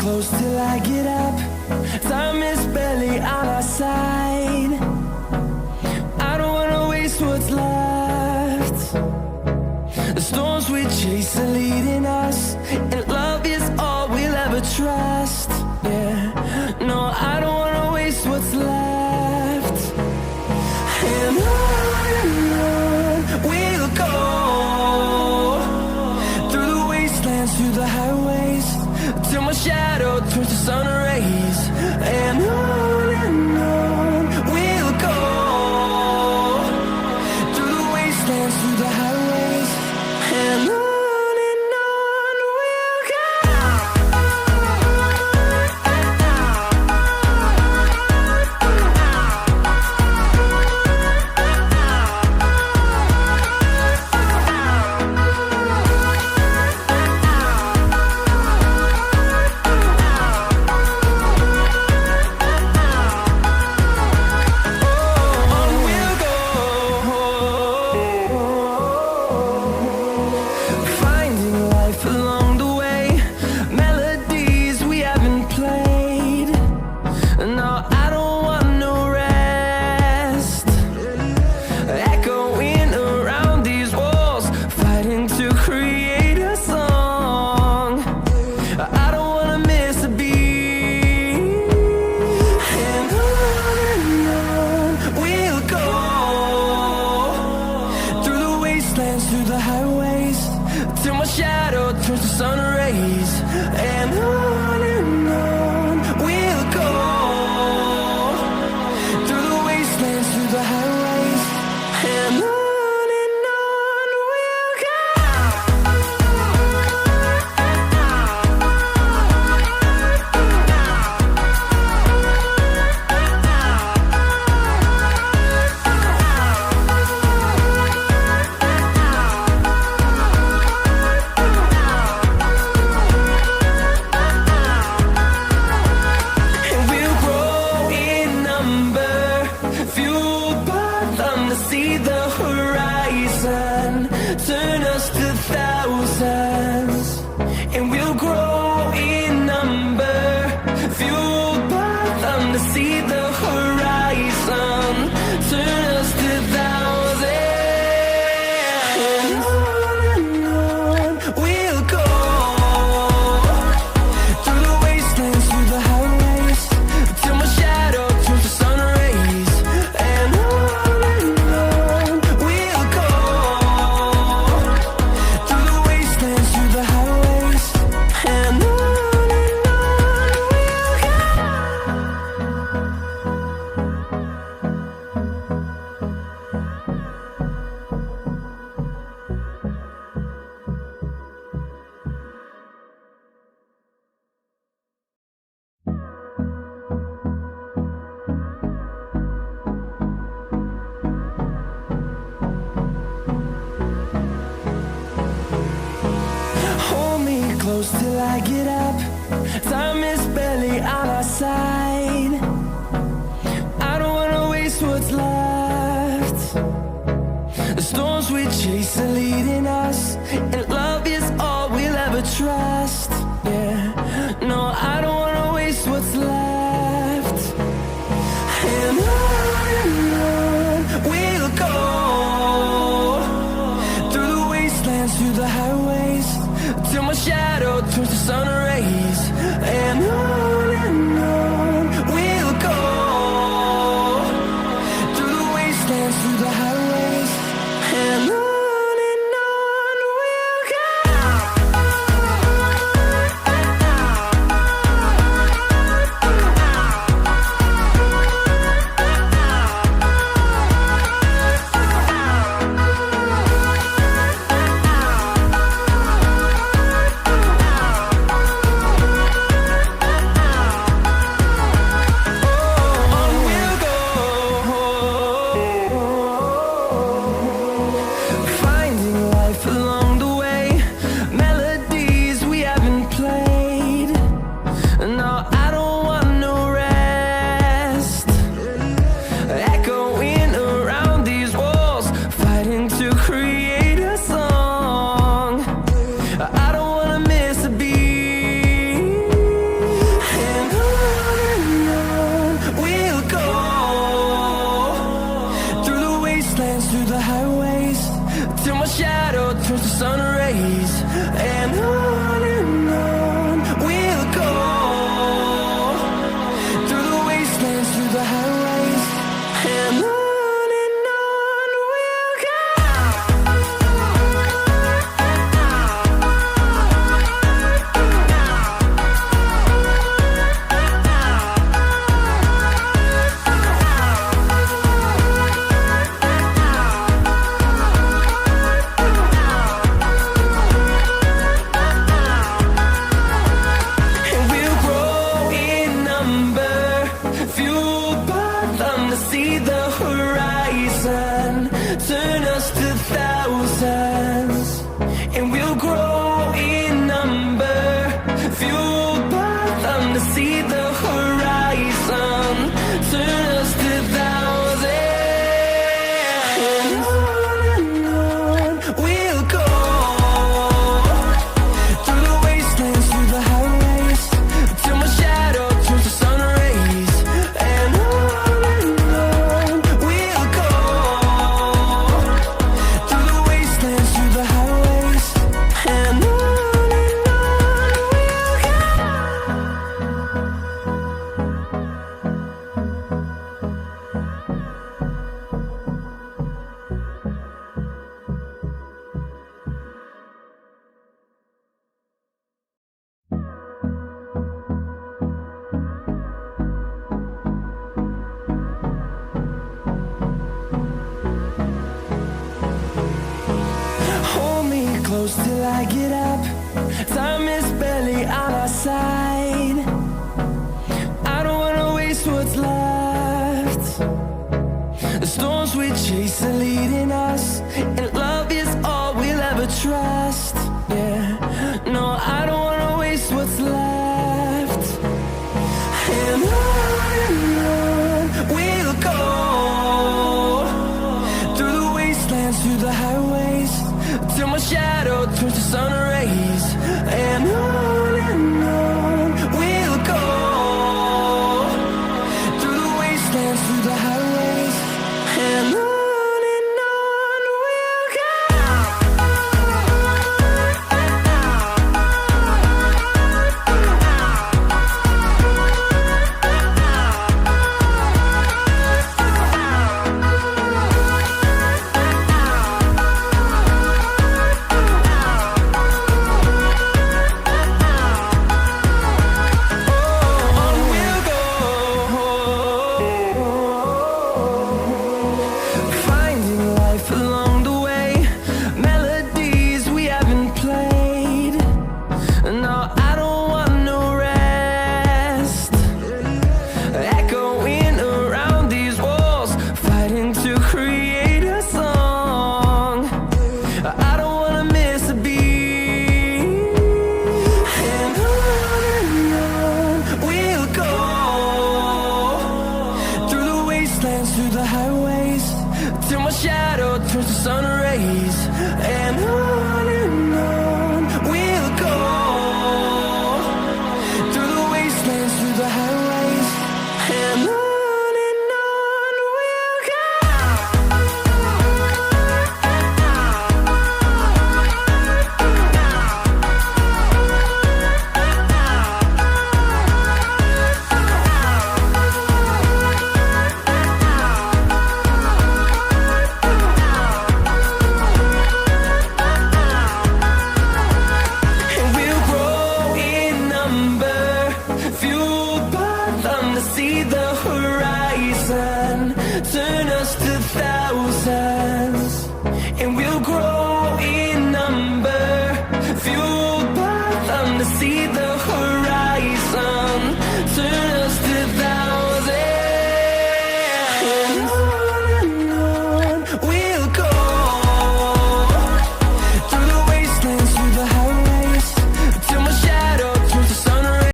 close till I get up. Time is barely on our side. I don't wanna waste what's left. The storms we chase are leading us, and love is all we'll ever trust. Yeah, no, I don't wanna waste what's left. And on we'll go, through the wastelands, through the highways, till my shadow turns to sun rays. And on we'll go, through the wastelands, through the highways, and on we'll go. Through the highways, till my shadow turns to sun rays. And on we'll go, through the wastelands, through the highways, and on we'll go. See the horizon, turn us to thousands, and we'll grow in number, fueled by them to see the horizon, turn us to thousands. And on we'll go, through the wastelands, through the highways, till my shadow turns to sun rays. And close till I get up. Time is barely on our side. I don't wanna waste what's left. The storms we chase are leading us, and love is all we'll ever trust. Yeah, no, I don't wanna waste what's left. And on we'll go, through the wastelands, through the highways, till my shadow turns to sun rays. And on we'll go, through the wastelands, through the highways, and on close till I get up. Time is barely on our side. I don't wanna waste what's left. The storms we chase are leading us, and love is all we'll ever trust. Yeah, no, I don't wanna waste what's left. And on we'll go, through the wastelands, through the highways, till my shadow turns to sun rays. And on we'll go, through the wastelands, through the highways, and on we'll go. Finding life along the way, melodies we haven't played. No, I don't want no rest. Echoing around these walls, fighting to create a song. I don't wanna miss a beat. And on we'll go, through the wastelands, through the highways, till my shadow turns to sun rays. And on